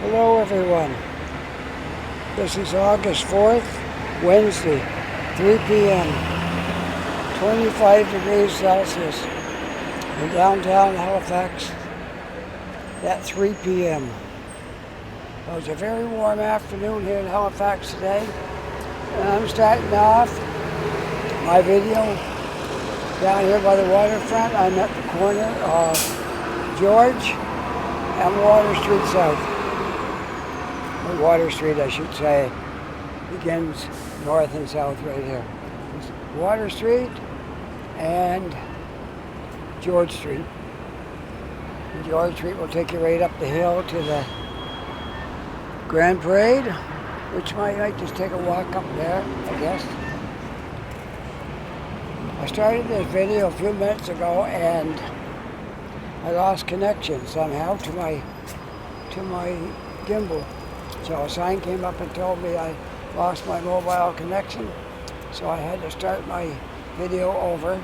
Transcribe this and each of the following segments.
Hello everyone. This is August 4th, Wednesday, 3 p.m., 25 degrees Celsius in downtown Halifax at 3 p.m. It was a very warm afternoon here in Halifax today, and I'm starting off my video down here by the waterfront. I'm at the corner of George and Water Street South. Or Water Street, I should say, begins north and south right here. It's Water Street and George Street. And George Street will take you right up the hill to the Grand Parade, which might just take a walk up there, I guess. I started this video a few minutes ago and I lost connection somehow to my gimbal. So a sign came up and told me I lost my mobile connection, so I had to start my video over.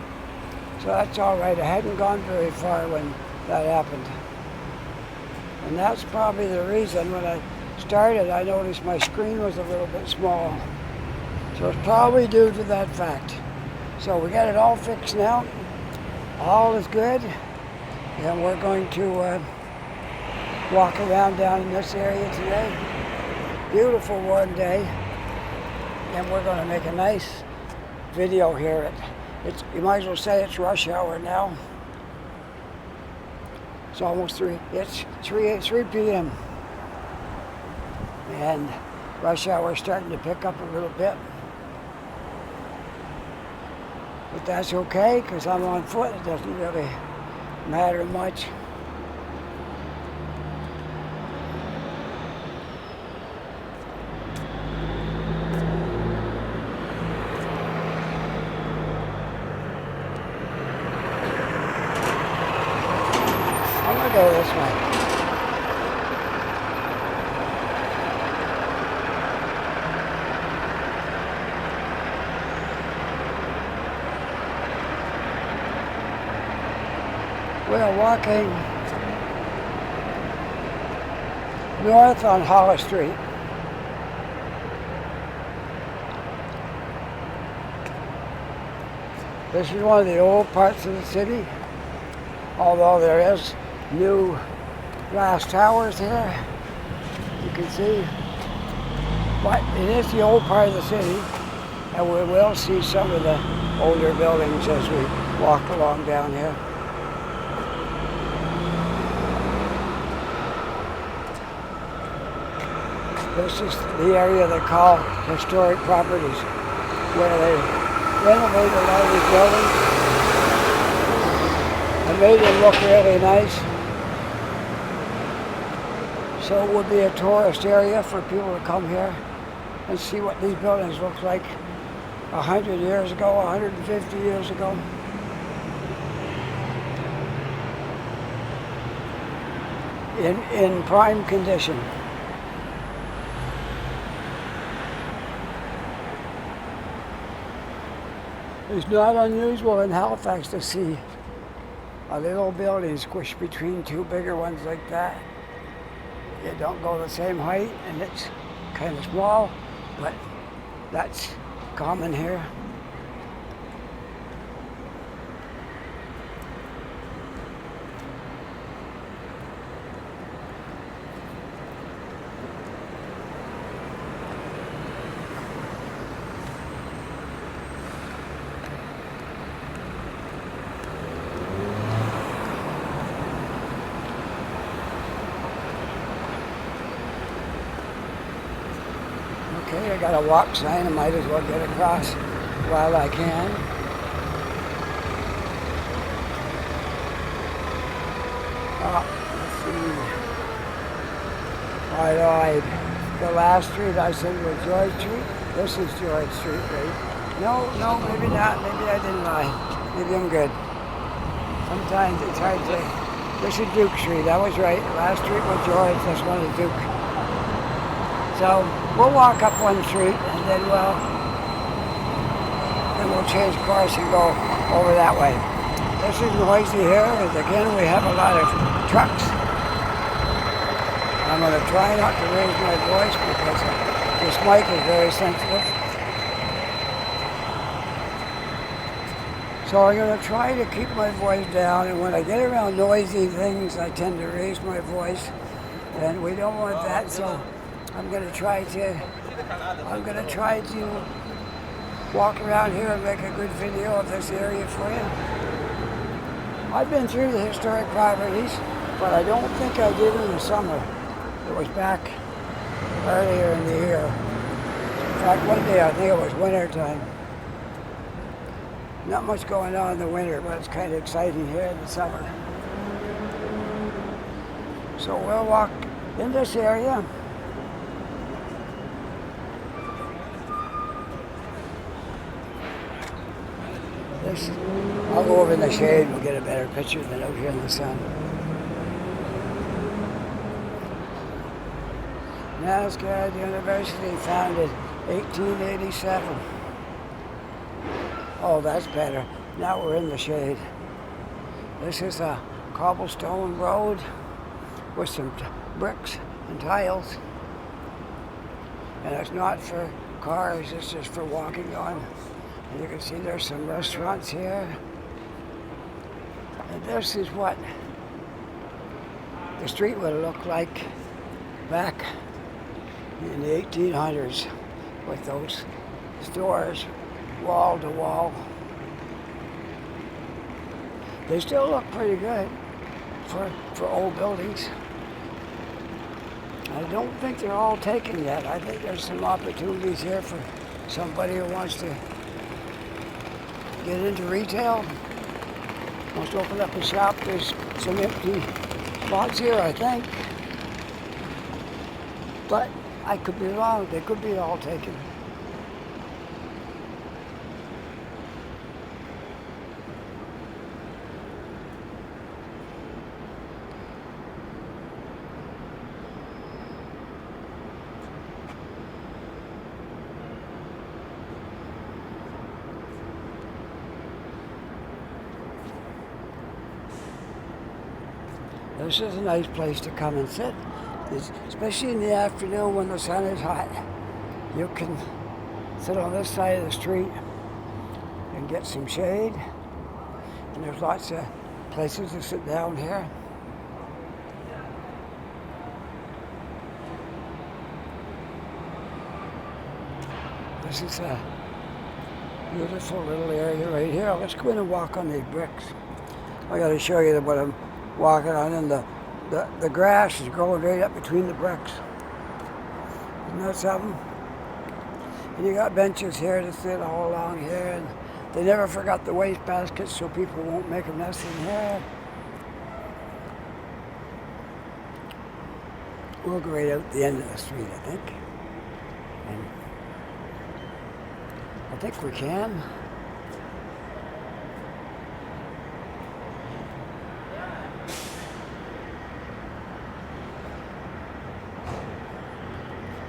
So that's all right. I hadn't gone very far when that happened. And that's probably the reason. When I started, I noticed my screen was a little bit small. So it's probably due to that fact. So we got it all fixed now. All is good. And we're going to walk around down in this area today. Beautiful warm day, and we're going to make a nice video here. You might as well say it's rush hour now. It's almost 3. It's 3 p.m. and rush hour is starting to pick up a little bit. But that's okay, because I'm on foot. It doesn't really matter much. Go this way. We're walking north on Hollis Street. This is one of the old parts of the city, although there is new glass towers here, you can see. But it is the old part of the city, and we will see some of the older buildings as we walk along down here. This is the area they call historic properties, where they renovated a lot of these buildings and made them look really nice. So it would be a tourist area for people to come here and see what these buildings look like 100 years ago, 150 years ago. In prime condition. It's not unusual in Halifax to see a little building squished between two bigger ones like that. They don't go the same height, and it's kind of small, but that's common here. Okay, I got a walk sign. I might as well get across while I can. Let's see. I lied. The last street I said was George Street. This is George Street, right? No, maybe not. Maybe I didn't lie. Maybe I'm good. Sometimes it's hard to... This is Duke Street. I was right. The last street was George. This one is Duke. So we'll walk up one street and then we'll change course and go over that way. This is noisy here, because again we have a lot of trucks. I'm going to try not to raise my voice because this mic is very sensitive. So I'm going to try to keep my voice down, and when I get around noisy things, I tend to raise my voice, and we don't want that. So I'm going to try to walk around here and make a good video of this area for you. I've been through the historic properties, but I don't think I did in the summer. It was back earlier in the year. In fact, one day I think it was winter time. Not much going on in the winter, but it's kind of exciting here in the summer. So we'll walk in this area. I'll go over in the shade and we'll get a better picture than out here in the sun. Nascad University, founded 1887. Oh, that's better. Now we're in the shade. This is a cobblestone road with some bricks and tiles. And it's not for cars, it's just for walking on. And you can see there's some restaurants here. And this is what the street would look like back in the 1800s with those stores wall to wall. They still look pretty good for old buildings. I don't think they're all taken yet. I think there's some opportunities here for somebody who wants to get into retail, wants to open up a shop. There's some empty spots here, I think. But I could be wrong. They could be all taken. This is a nice place to come and sit, especially in the afternoon when the sun is hot. You can sit on this side of the street and get some shade. And there's lots of places to sit down here. This is a beautiful little area right here. Let's go in and walk on these bricks. I got to show you what I'm walking on, and the grass is growing right up between the bricks. Isn't that something? And you got benches here to sit all along here, and they never forgot the waste baskets so people won't make a mess in here. We'll go right out the end of the street, I think. And I think we can.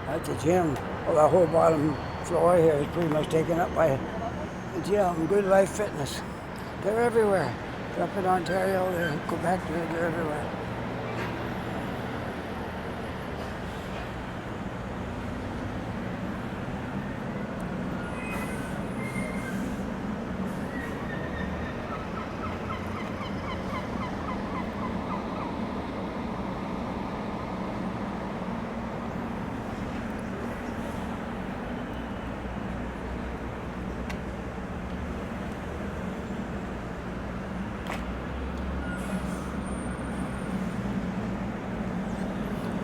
At the gym, well, the whole bottom floor here is pretty much taken up by the gym, Good Life Fitness. They're everywhere. They're up in Ontario, they're Quebec, they're everywhere.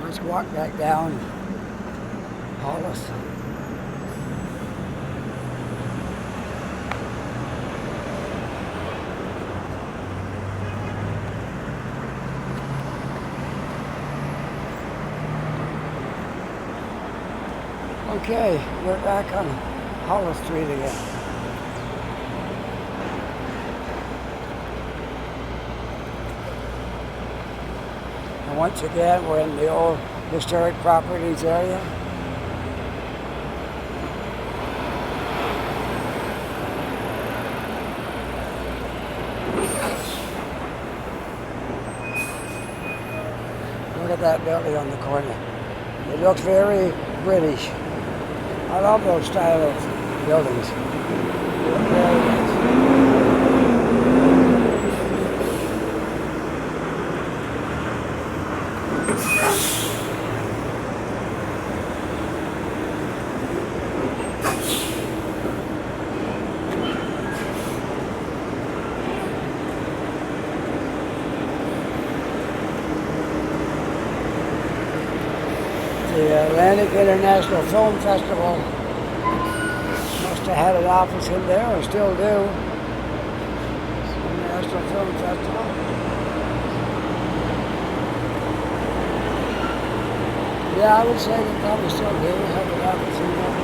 Let's walk back down Hollis. Okay, we're back on Hollis Street again. And once again, we're in the old historic properties area. Look at at that building on the corner. It looks very British. I love those style of buildings. They look very nice. The Atlantic International Film Festival must have had an office in there, or still do. International Film Festival. Yeah, I would say they probably still do have an office in there.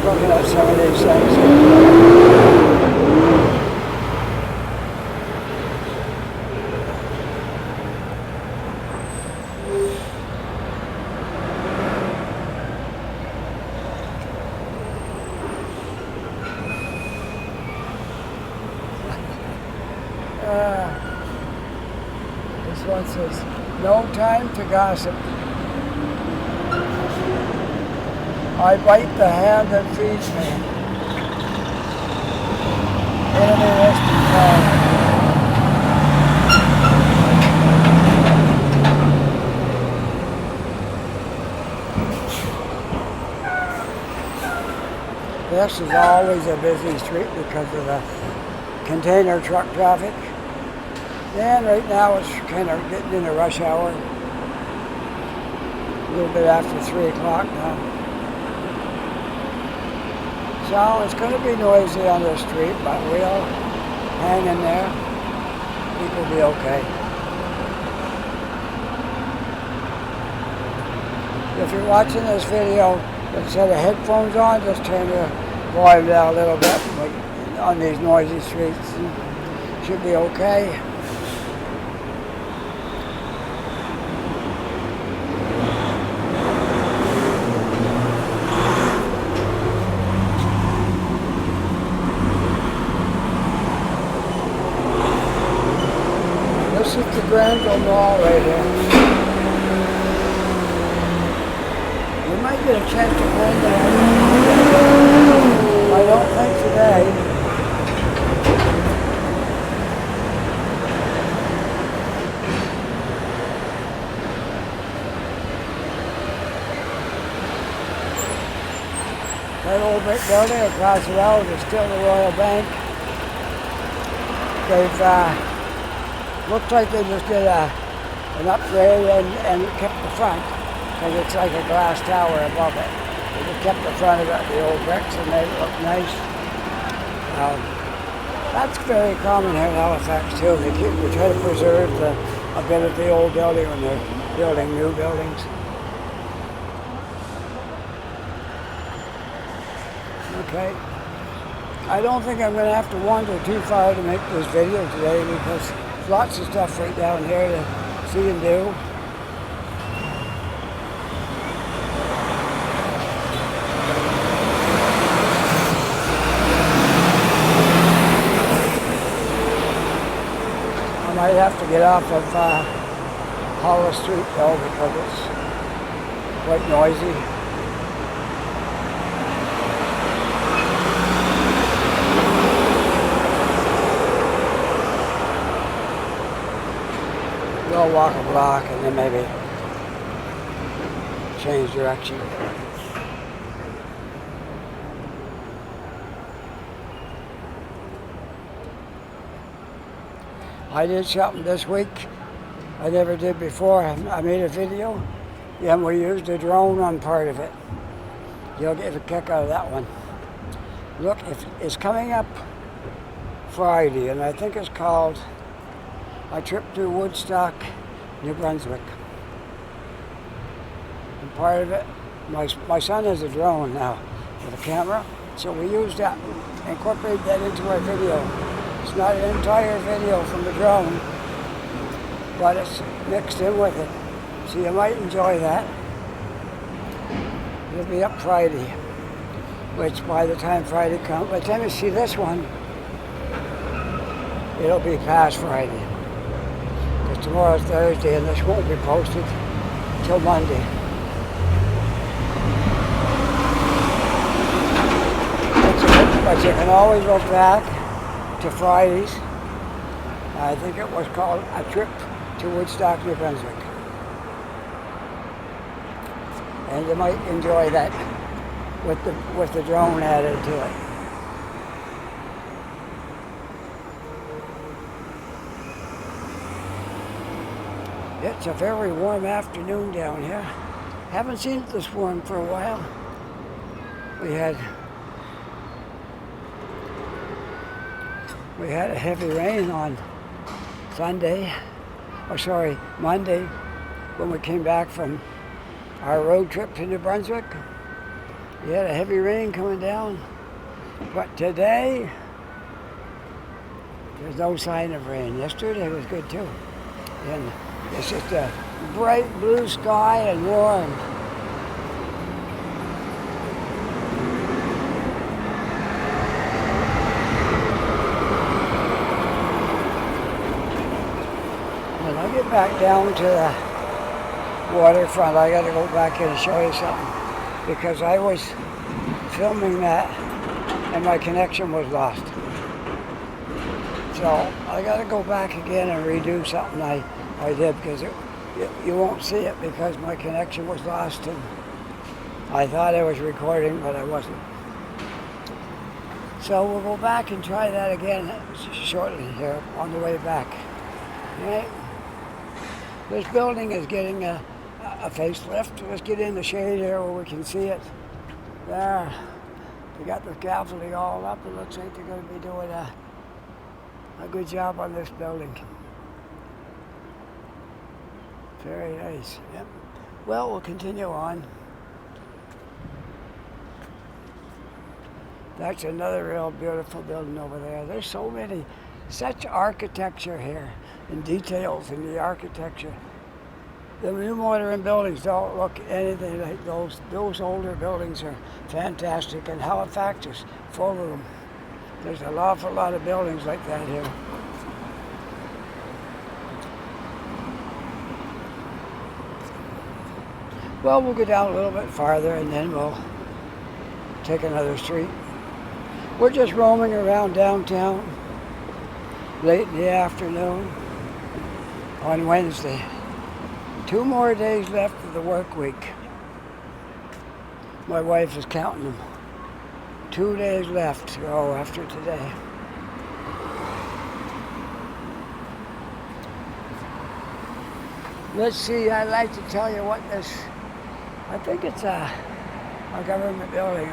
Looking at some of these things. This one says, "No time to gossip. I bite the hand that feeds me." Interesting time. This is always a busy street because of the container truck traffic. And right now it's kind of getting into rush hour. A little bit after 3 o'clock now. So it's going to be noisy on the street, but we'll hang in there. I think we'll be okay. If you're watching this video, instead of headphones on, just turn your volume down a little bit on these noisy streets. Should be okay. This is the Granville Mall right here. You might get a chance to go in there. I don't think today. That old brick building across the road is still the Royal Bank. They've looks like they just did an upgrade and kept the front, because it's like a glass tower above it. They just kept the front of it, the old bricks, and they look nice. That's very common here in Halifax too. They try to preserve a bit of the old building when they're building new buildings. Okay. I don't think I'm going to have to wander too far to make this video today, because there's lots of stuff right down here to see and do. I might have to get off of Hollow Street though, because it's quite noisy. I'll walk a block and then maybe change direction. I did something this week I never did before. I made a video and we used a drone on part of it. You'll get a kick out of that one. Look, it's coming up Friday, and I think it's called A Trip to Woodstock, New Brunswick. And part of it, my son has a drone now with a camera, so we used that, incorporated that into our video. It's not an entire video from the drone, but it's mixed in with it. So you might enjoy that. It'll be up Friday, which by the time Friday comes, by the time you see this one, it'll be past Friday. Because tomorrow's Thursday and this won't be posted till Monday. But you can always look back to Fridays. I think it was called A Trip to Woodstock, New Brunswick. And you might enjoy that with the drone added to it. It's a very warm afternoon down here. Haven't seen it this warm for a while. We had a heavy rain on Monday, when we came back from our road trip to New Brunswick. We had a heavy rain coming down, but today there's no sign of rain. Yesterday was good too, and it's just a bright blue sky and warm. When I get back down to the waterfront, I got to go back in and show you something, because I was filming that and my connection was lost. So I got to go back again and redo something I did, because you won't see it because my connection was lost, and I thought I was recording, but I wasn't. So we'll go back and try that again shortly here on the way back. Right? This building is getting a facelift. Let's get in the shade here where we can see it. There. They got the scaffolding all up. It looks like they're going to be doing a good job on this building. Very nice. Yep. Well, we'll continue on. That's another real beautiful building over there. There's so many, such architecture here and details in the architecture. The new modern buildings don't look anything like those. Those older buildings are fantastic, and Halifax is full of them. There's an awful lot of buildings like that here. Well, we'll go down a little bit farther and then we'll take another street. We're just roaming around downtown late in the afternoon on Wednesday. 2 more days left of the work week. My wife is counting them. 2 days left to go after today. Let's see, I'd like to tell you what this, I think it's a government building.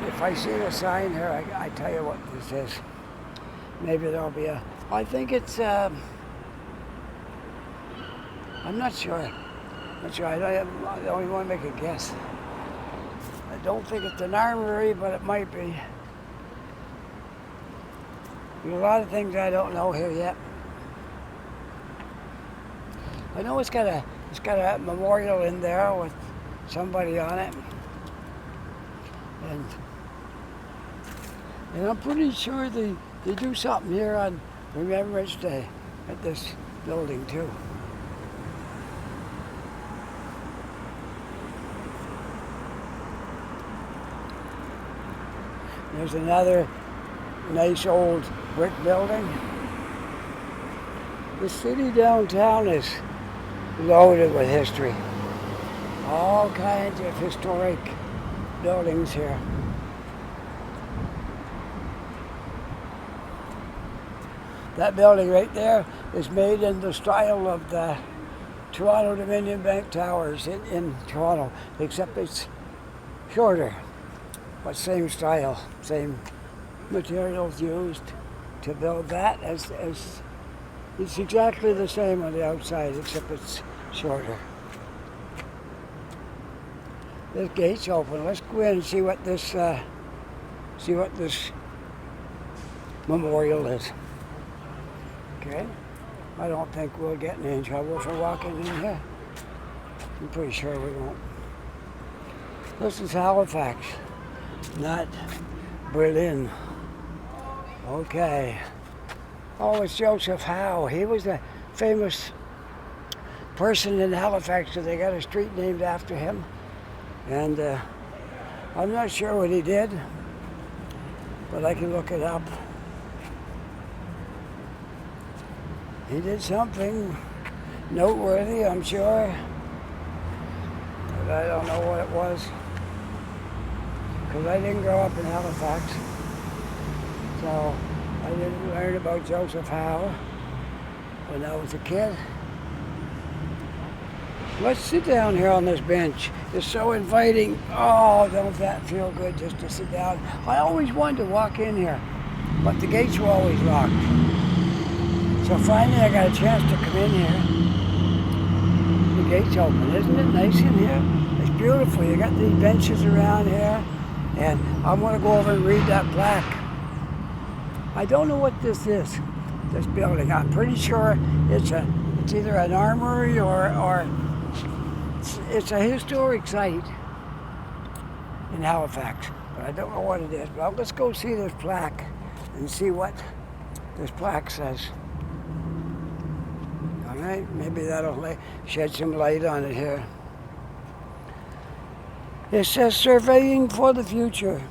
If I see a sign here, I tell you what this is. Maybe there'll be I think it's, I'm not sure. I don't even want to make a guess. I don't think it's an armory, but it might be. There's a lot of things I don't know here yet. I know it's got a memorial in there with somebody on it, and I'm pretty sure they do something here on Remembrance Day at this building too. There's another nice old brick building. The city downtown is loaded with history. All kinds of historic buildings here. That building right there is made in the style of the Toronto Dominion Bank Towers in Toronto, except it's shorter, but same style, same materials used to build that as it's exactly the same on the outside, except it's shorter. This gate's open. Let's go in and see what this memorial is. Okay? I don't think we'll get in any trouble for walking in here. I'm pretty sure we won't. This is Halifax, not Berlin. Okay. Oh, it's Joseph Howe. He was a famous person in Halifax, so they got a street named after him. And I'm not sure what he did, but I can look it up. He did something noteworthy, I'm sure, but I don't know what it was, because I didn't grow up in Halifax, so I didn't learn about Joseph Howe when I was a kid. Let's sit down here on this bench. It's so inviting. Oh, don't that feel good just to sit down. I always wanted to walk in here, but the gates were always locked. So finally I got a chance to come in here. The gate's open. Isn't it nice in here? It's beautiful. You got these benches around here, and I'm going to go over and read that plaque. I don't know what this is, this building. I'm pretty sure it's either an armory or it's a historic site in Halifax, but I don't know what it is. Well, let's go see this plaque and see what this plaque says. All right, maybe that'll shed some light on it here. It says surveying for the future.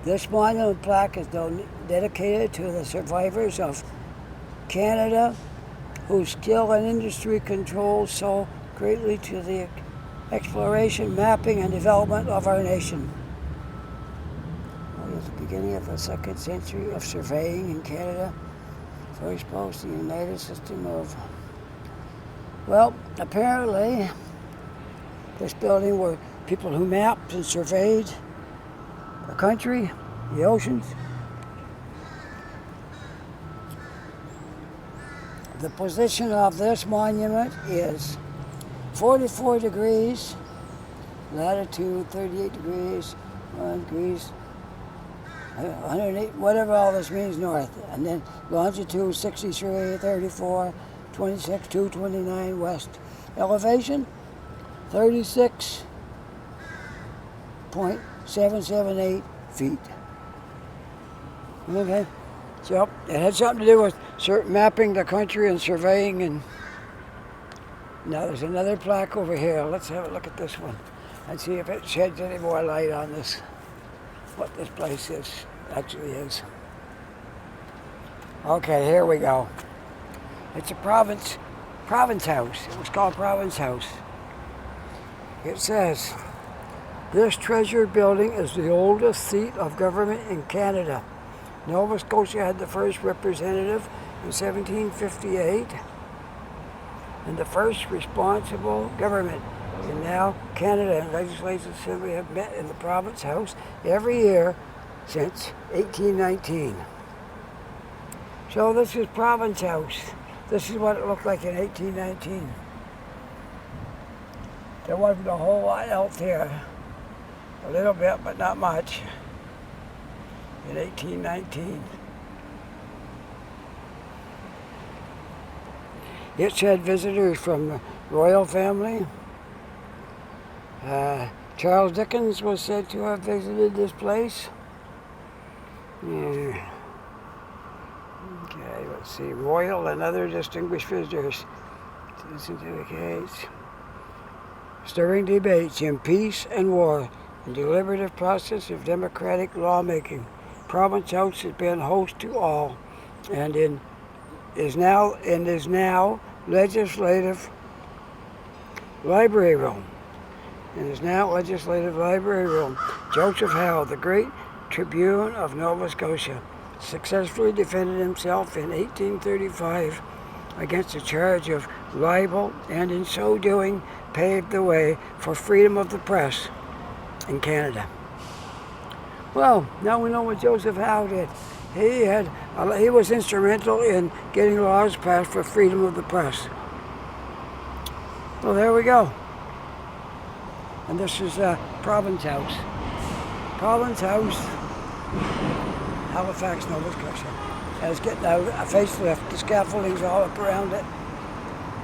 This monument plaque is dedicated to the survivors of Canada whose skill and industry control so greatly to the exploration, mapping, and development of our nation. At the beginning of the 2nd century of surveying in Canada, first post the United System of... Well, apparently, this building were people who mapped and surveyed the country, the oceans. The position of this monument is 44 degrees, latitude 38 degrees, 1 degrees, 108, whatever all this means north. And then longitude 63, 34, 26, 229 west. Elevation 36.778 feet. Okay, so it had something to do with mapping the country and surveying. And now there's another plaque over here. Let's have a look at this one and see if it sheds any more light on this, what this place actually is. Okay, here we go. It's a province house. It was called Province House. It says, this treasured building is the oldest seat of government in Canada. Nova Scotia had the first representative in 1758, and the first responsible government. And now Canada and Legislative Assembly have met in the Province House every year since 1819. So this is Province House. This is what it looked like in 1819. There wasn't a whole lot else here. A little bit, but not much. In 1819. It had visitors from the royal family. Charles Dickens was said to have visited this place. Yeah. Okay, let's see. Royal and other distinguished visitors. This indicates stirring debates in peace and war and deliberative process of democratic lawmaking. Province House has been host to all, and is now legislative library room. Joseph Howe, the great Tribune of Nova Scotia, successfully defended himself in 1835 against a charge of libel, and in so doing paved the way for freedom of the press in Canada. Well, now we know what Joseph Howe did. He was instrumental in getting laws passed for freedom of the press. Well, there we go. And this is Province House. Province House, Halifax, Nova Scotia. And it's getting a facelift. The scaffolding's all up around it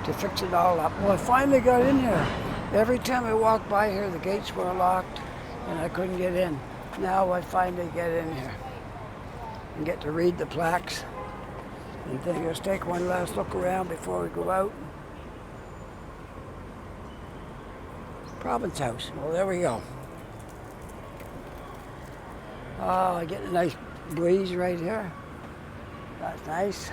to fix it all up. Well, I finally got in here. Every time I walked by here, the gates were locked and I couldn't get in. Now I finally get in here and get to read the plaques and think let's take one last look around before we go out. Province House. Well, there we go. Oh, I get a nice breeze right here. That's nice.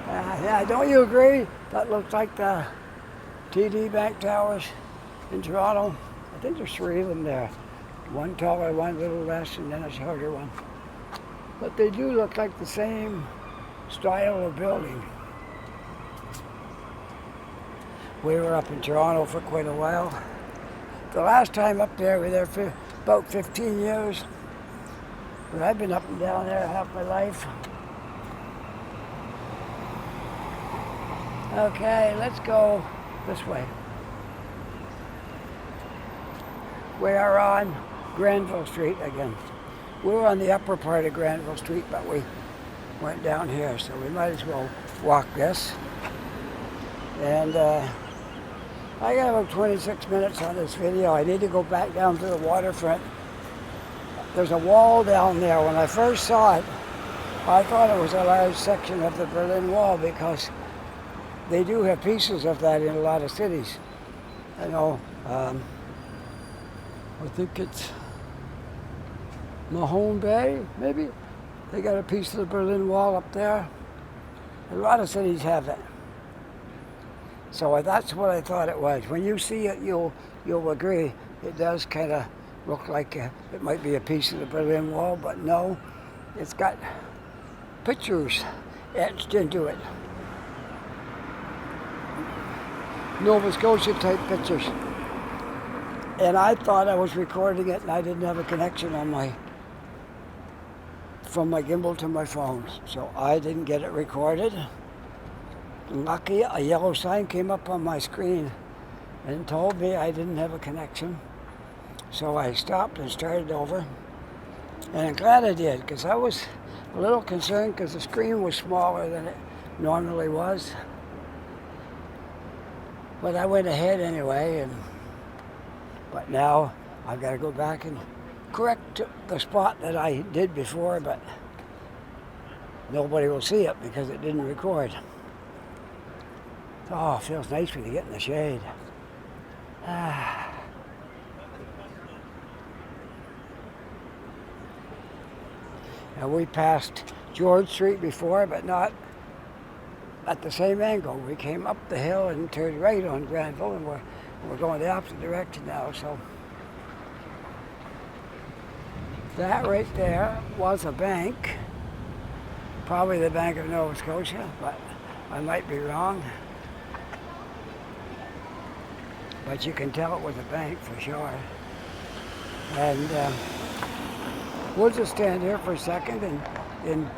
Yeah, don't you agree? That looks like the TD Bank Towers in Toronto. I think there's 3 of them there. One taller, one a little less, and then a shorter one. But they do look like the same style of building. We were up in Toronto for quite a while. The last time up there, we were there for about 15 years. But I've been up and down there half my life. Okay, let's go this way. We are on Granville Street again. We were on the upper part of Granville Street, but we went down here, so we might as well walk this. And I got about 26 minutes on this video. I need to go back down to the waterfront. There's a wall down there. When I first saw it, I thought it was a large section of the Berlin Wall because they do have pieces of that in a lot of cities. I know, I think it's Mahone Bay, maybe? They got a piece of the Berlin Wall up there. A lot of cities have it. So that's what I thought it was. When you see it, you'll agree. It does kind of look like it might be a piece of the Berlin Wall, but no, it's got pictures etched into it. Nova Scotia type pictures. And I thought I was recording it and I didn't have a connection on from my gimbal to my phone. So I didn't get it recorded. Lucky, a yellow sign came up on my screen and told me I didn't have a connection. So I stopped and started over. And I'm glad I did, because I was a little concerned because the screen was smaller than it normally was. But I went ahead anyway, but now I've got to go back and correct the spot that I did before, but nobody will see it because it didn't record. Oh, it feels nice when you get in the shade. And we passed George Street before, but not at the same angle. We came up the hill and turned right on Granville, and we're going the opposite direction now. So that right there was a bank, probably the Bank of Nova Scotia, but I might be wrong. But you can tell it was a bank for sure. And we'll just stand here for a second and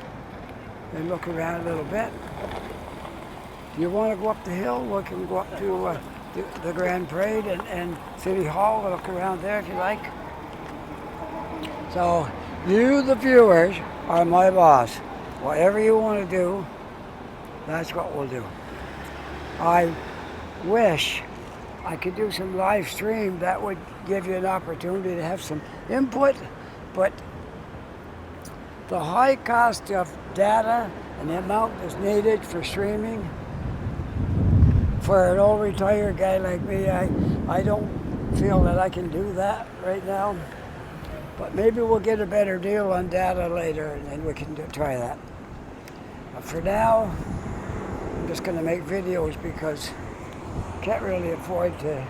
look around a little bit. You want to go up the hill? We can go up to the Grand Parade and City Hall and look around there if you like. So you, the viewers, are my boss. Whatever you want to do, that's what we'll do. I wish I could do some live stream. That would give you an opportunity to have some input, but the high cost of data and the amount that's needed for streaming, for an old retired guy like me, I don't feel that I can do that right now. But maybe we'll get a better deal on data later and then we can try that. But for now, I'm just going to make videos because I can't really afford to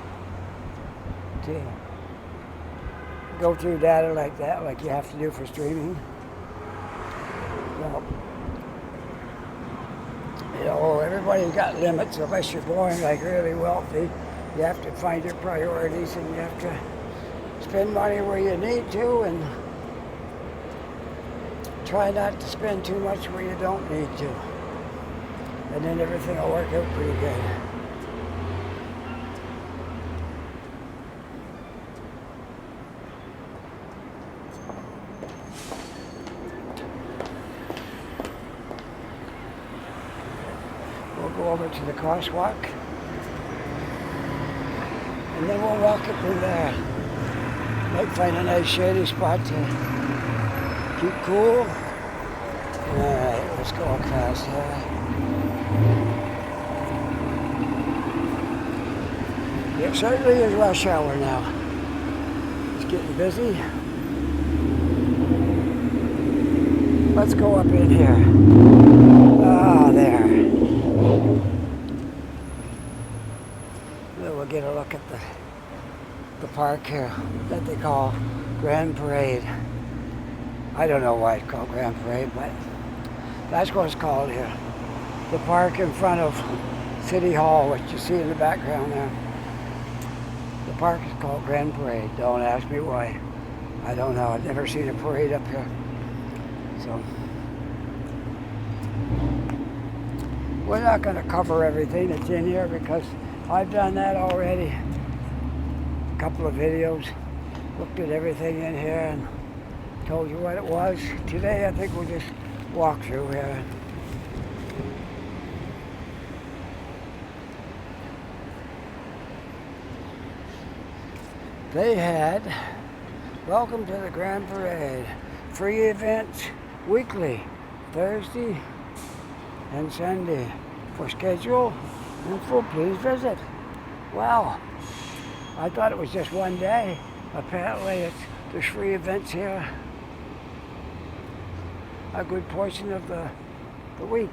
go through data like that, like you have to do for streaming. Well, you know, everybody's got limits unless you're born like really wealthy. You have to find your priorities and you have to spend money where you need to and try not to spend too much where you don't need to. And then everything will work out pretty good. We'll go over to the crosswalk. and then we'll walk up in there. Might find a nice shady spot to keep cool. Alright, let's go across here. It certainly is rush hour now. It's getting busy. Let's go up in here. Ah, there. We'll get a look at the park here that they call Grand Parade. I don't know why it's called Grand Parade, but that's what it's called here. The park in front of City Hall, which you see in the background there. The park is called Grand Parade. Don't ask me why. I don't know. I've never seen a parade up here. So we're not going to cover everything that's in here because I've done that already. A couple of videos, looked at everything in here and told you what it was. Today I think we'll just walk through here. They had welcome to the Grand Parade. Free events weekly, Thursday and Sunday. For schedule info, please visit. Wow, I thought it was just one day. Apparently there's free events here a good portion of the week.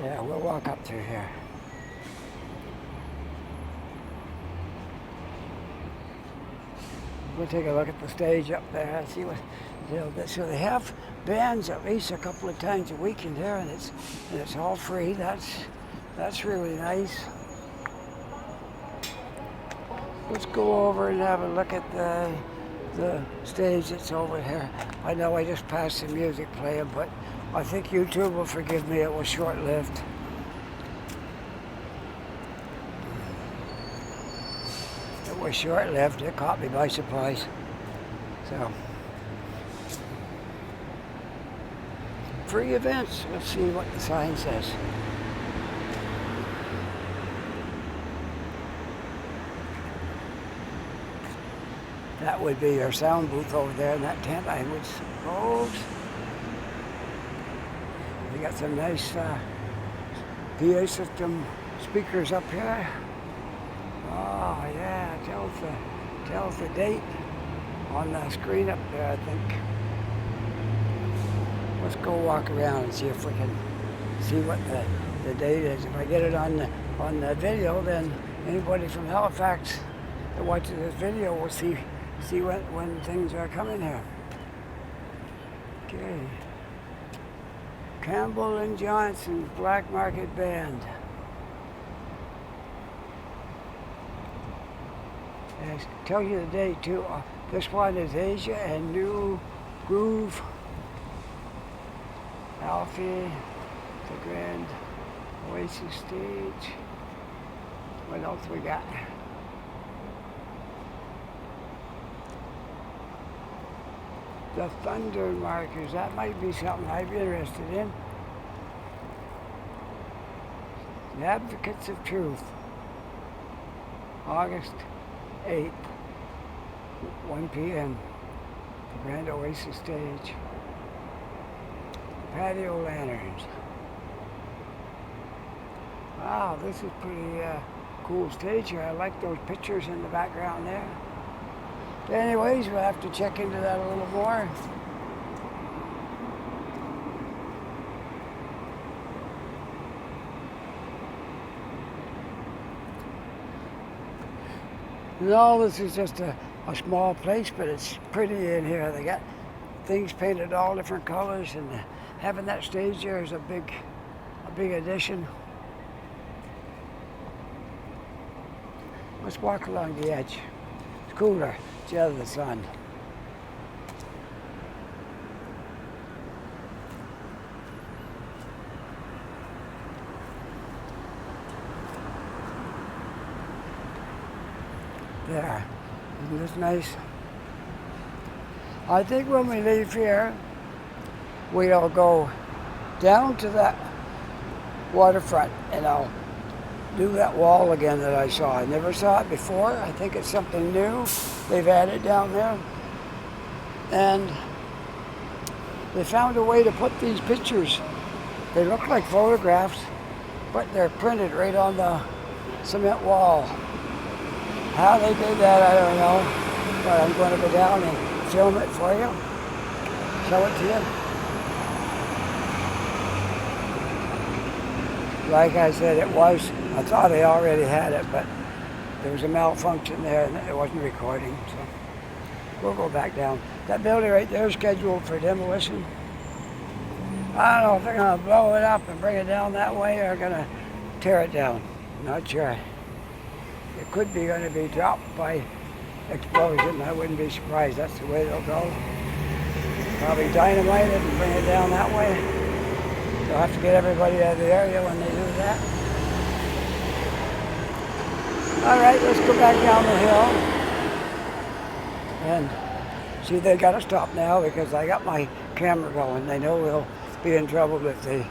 Yeah, we'll walk up through here. We'll take a look at the stage up there and see what, so they have bands at least a couple of times a week in there, and it's all free. That's really nice. Let's go over and have a look at the stage that's over here. I know I just passed the music playing, but I think YouTube will forgive me, it was short-lived. It was short-lived, it caught me by surprise. So, free events, let's see what the sign says. That would be your sound booth over there in that tent, I would suppose. We got some nice PA system speakers up here. Oh yeah, tells the date on the screen up there, I think. Let's go walk around and see if we can see what the date is. If I get it on the video, then anybody from Halifax that watches this video will see when things are coming here. Okay. Campbell and Johnson's Black Market Band. And tell you the date too. This one is Asia and New Groove. Alfie, the Grand Oasis Stage. What else we got? The Thunder Markers, that might be something I'd be interested in. The Advocates of Truth, August 8th, 1 p.m., the Grand Oasis Stage. Patio Lanterns. Wow, this is pretty cool stage here. I like those pictures in the background there. Anyways, we'll have to check into that a little more. No, this is just a small place, but it's pretty in here. They got things painted all different colors, and having that stage there is a big addition. Let's walk along the edge. It's cooler. It's out of the sun. there. Isn't this nice? I think when we leave here, we'll go down to that waterfront and I'll do that wall again that I saw. I never saw it before. I think it's something new they've added down there. And they found a way to put these pictures. They look like photographs, but they're printed right on the cement wall. How they did that, I don't know. But I'm going to go down and film it for you. Show it to you. Like I said, I thought they already had it, but there was a malfunction there and it wasn't recording, so we'll go back down. That building right there is scheduled for demolition. I don't know if they're going to blow it up and bring it down that way or going to tear it down. Not sure. It could be going to be dropped by explosion. I wouldn't be surprised. That's the way they'll go. Probably dynamite it and bring it down that way. They'll have to get everybody out of the area when they do that. All right, let's go back down the hill. And see, they got to stop now because I got my camera going. They know we'll be in trouble if they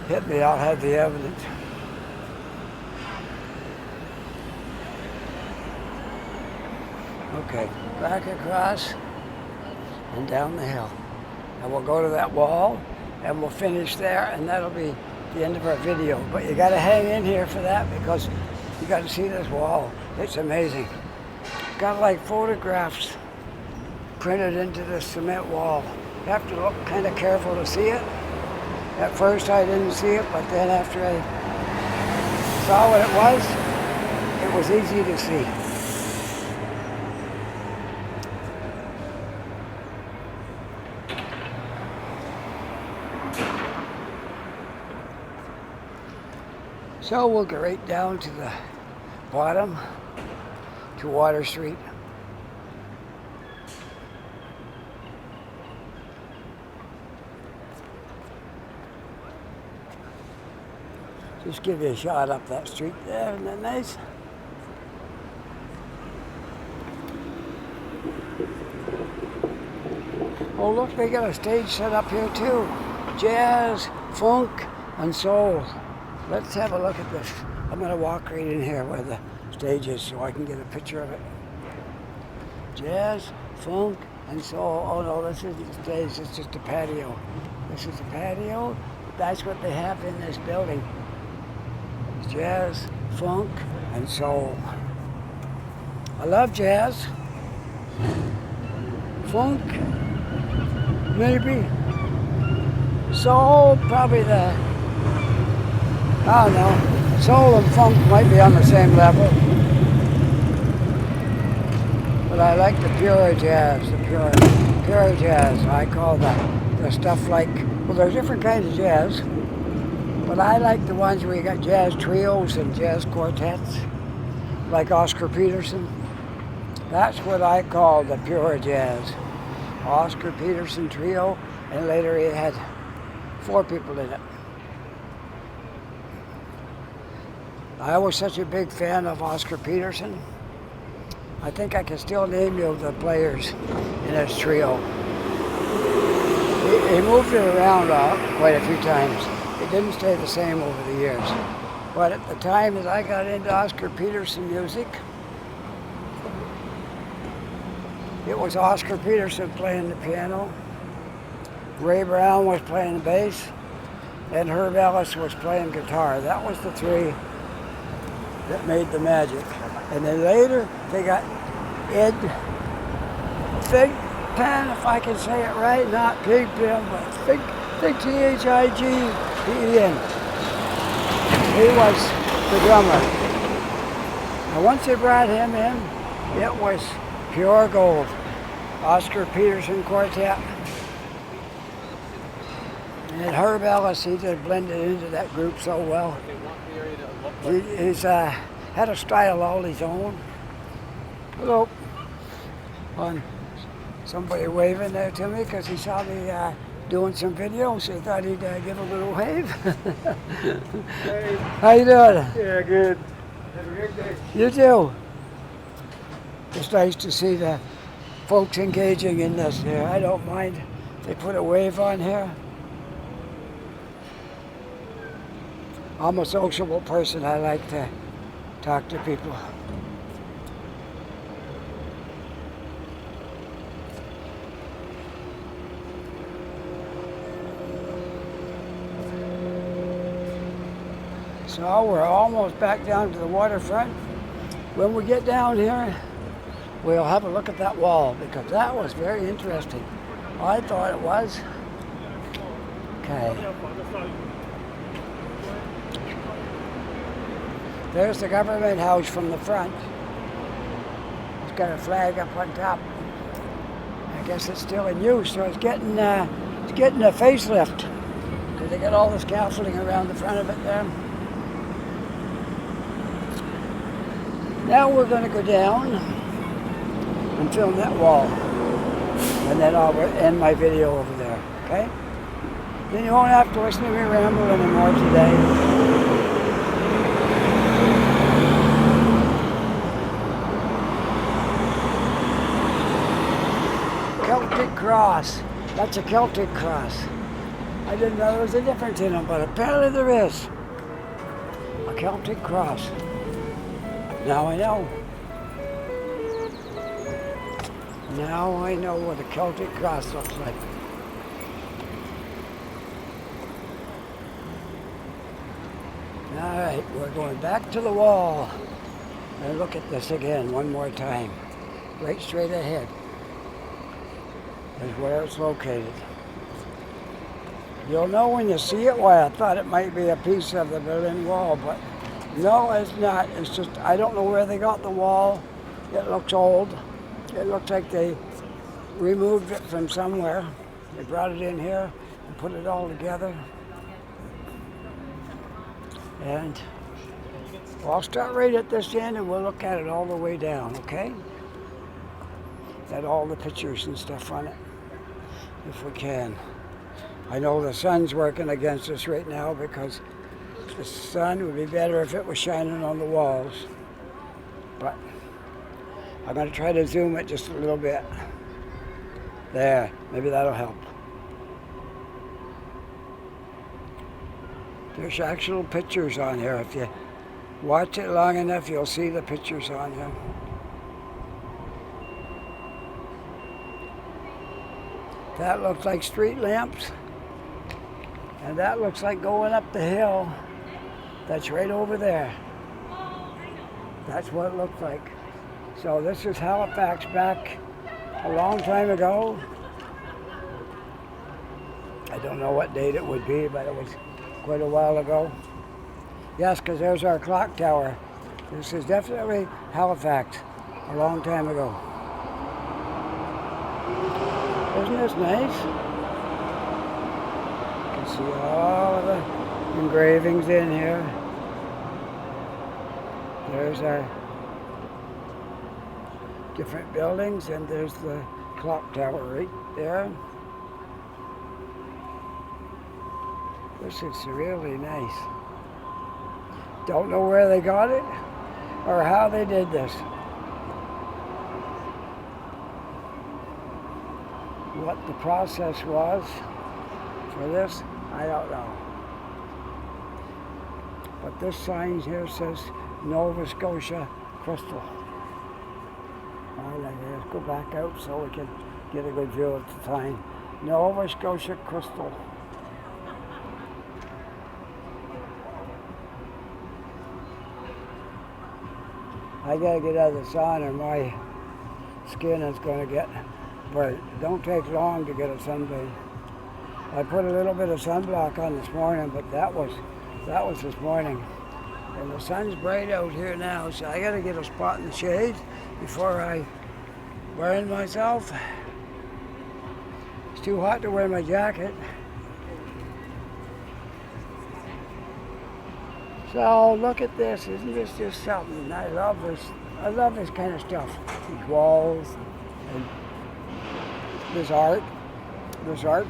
hit me. I'll have the evidence. Okay, back across and down the hill. And we'll go to that wall and we'll finish there, and that'll be the end of our video. But you got to hang in here for that because you got to see this wall. It's amazing. Got like photographs printed into the cement wall. You have to look kind of careful to see it. At first I didn't see it, but then after I saw what it was easy to see. So we'll get right down to the bottom to Water Street. Just give you a shot up that street there, isn't that nice? Oh look, they got a stage set up here too. Jazz, funk, and soul. Let's have a look at this. I'm going to walk right in here where the stage is so I can get a picture of it. Jazz, funk, and soul. Oh no, this isn't the stage, it's just a patio. This is a patio. That's what they have in this building. Jazz, funk, and soul. I love jazz. Funk, maybe. Soul, probably I don't know. Soul and funk might be on the same level. But I like the pure jazz, the pure jazz. I call the stuff like, well, there's different kinds of jazz. But I like the ones where you got jazz trios and jazz quartets, like Oscar Peterson. That's what I call the pure jazz. Oscar Peterson trio, and later he had 4 people in it. I was such a big fan of Oscar Peterson. I think I can still name you the players in his trio. He moved it around quite a few times. It didn't stay the same over the years. But at the time that I got into Oscar Peterson music, it was Oscar Peterson playing the piano, Ray Brown was playing the bass, and Herb Ellis was playing guitar. That was the 3 that made the magic. And then later they got Ed Thigpen, if I can say it right, not Pigpen, but Thig Thigpen. He was the drummer. And once they brought him in, it was pure gold. Oscar Peterson Quartet. And Herb Ellis, he just blended into that group so well. He's had a style all his own. Hello. Somebody waving there to me because he saw me doing some videos, so he thought he'd give a little wave. Hey. How you doing? Yeah, good. Have a great day. You too. it's nice to see the folks engaging in this here. I don't mind. They put a wave on here. I'm a sociable person. I like to talk to people. So we're almost back down to the waterfront. When we get down here, we'll have a look at that wall because that was very interesting. I thought it was. Okay. There's the government house from the front. It's got a flag up on top. I guess it's still in use, so it's getting a facelift because they got all the scaffolding around the front of it there. Now we're going to go down and film that wall, and then I'll end my video over there, okay? Then you won't have to listen to me ramble anymore today. Celtic cross. That's a Celtic cross. I didn't know there was a difference in them, but apparently there is. A Celtic cross. Now I know. Now I know what a Celtic cross looks like. All right, we're going back to the wall. And look at this again one more time. Right straight ahead is where it's located. You'll know when you see it why I thought it might be a piece of the Berlin Wall, but no, it's not. It's just, I don't know where they got the wall. It looks old. It looks like they removed it from somewhere. They brought it in here and put it all together. And well, I'll start right at this end and we'll look at it all the way down, okay? Got all the pictures and stuff on it, if we can. I know the sun's working against us right now because the sun would be better if it was shining on the walls. But I'm going to try to zoom it just a little bit. There, maybe that'll help. There's actual pictures on here. If you watch it long enough, you'll see the pictures on here. That looks like street lamps. And that looks like going up the hill. That's right over there. That's what it looked like. So this is Halifax back a long time ago. I don't know what date it would be, but it was quite a while ago. Yes, because there's our clock tower. This is definitely Halifax a long time ago. Isn't this nice? You can see all of the engravings in here. There's our different buildings, and there's the clock tower right there. This is really nice. Don't know where they got it or how they did this. What the process was for this, I don't know. But this sign here says Nova Scotia Crystal. All right, let's go back out so we can get a good view of the sign. Nova Scotia Crystal. I gotta get out of the sun or my skin is gonna get burnt. It don't take long to get a sunbathe. I put a little bit of sunblock on this morning, but that was this morning. And the sun's bright out here now, so I gotta get a spot in the shade before I burn myself. It's too hot to wear my jacket. So look at this, isn't this just something? I love this kind of stuff. These walls and this art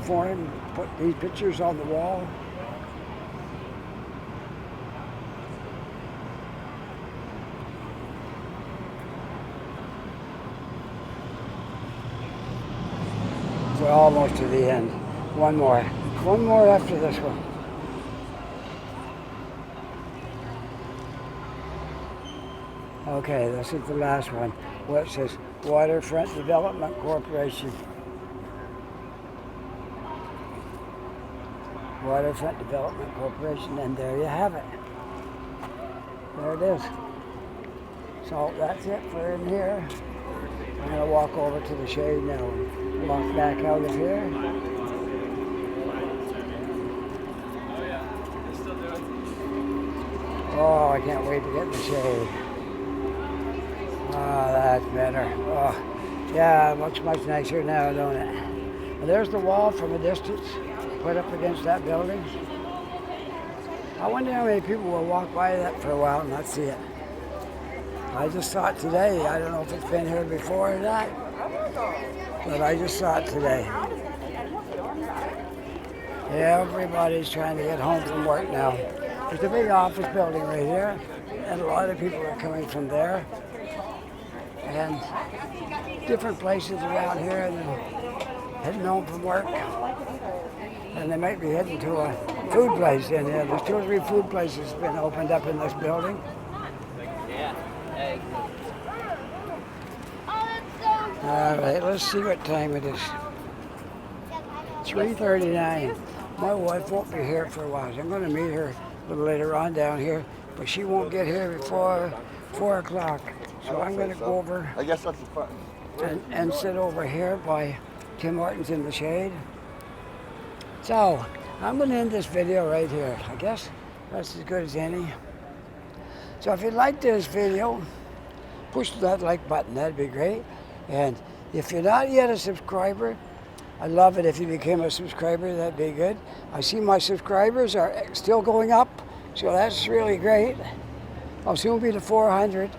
form, put these pictures on the wall. We're almost to the end. One more. One more after this one. Okay, this is the last one. What says Waterfront Development Corporation. Waterfront Development Corporation, and there you have it. There it is. So that's it for in here. I'm going to walk over to the shade now and walk back out of here. Oh, I can't wait to get in the shade. Oh, that's better. Oh, yeah, it looks much nicer now, don't it? And there's the wall from a distance, put up against that building. I wonder how many people will walk by that for a while and not see it. I just saw it today. I don't know if it's been here before or not, but I just saw it today. Everybody's trying to get home from work now. There's a big office building right here, and a lot of people are coming from there. And different places around here, and heading home from work. And they might be heading to a food place in here. There's 2 or 3 food places been opened up in this building. All right, let's see what time it is. 3:39. My wife won't be here for a while. So I'm going to meet her a little later on down here, but she won't get here before 4 o'clock. So I'm going to go over I guess that's the front. and sit over here by Tim Hortons in the shade. So I'm going to end this video right here. I guess that's as good as any. So if you like this video, push that like button. That'd be great. And if you're not yet a subscriber, I'd love it if you became a subscriber. That'd be good. I see my subscribers are still going up, so that's really great. I'll soon be to 400.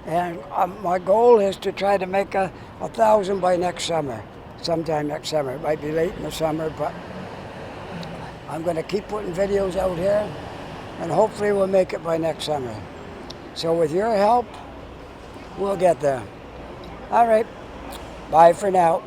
And my goal is to try to make 1,000 by next summer, sometime next summer. It might be late in the summer, but I'm going to keep putting videos out here, and hopefully we'll make it by next summer. So with your help, we'll get there. All right, bye for now.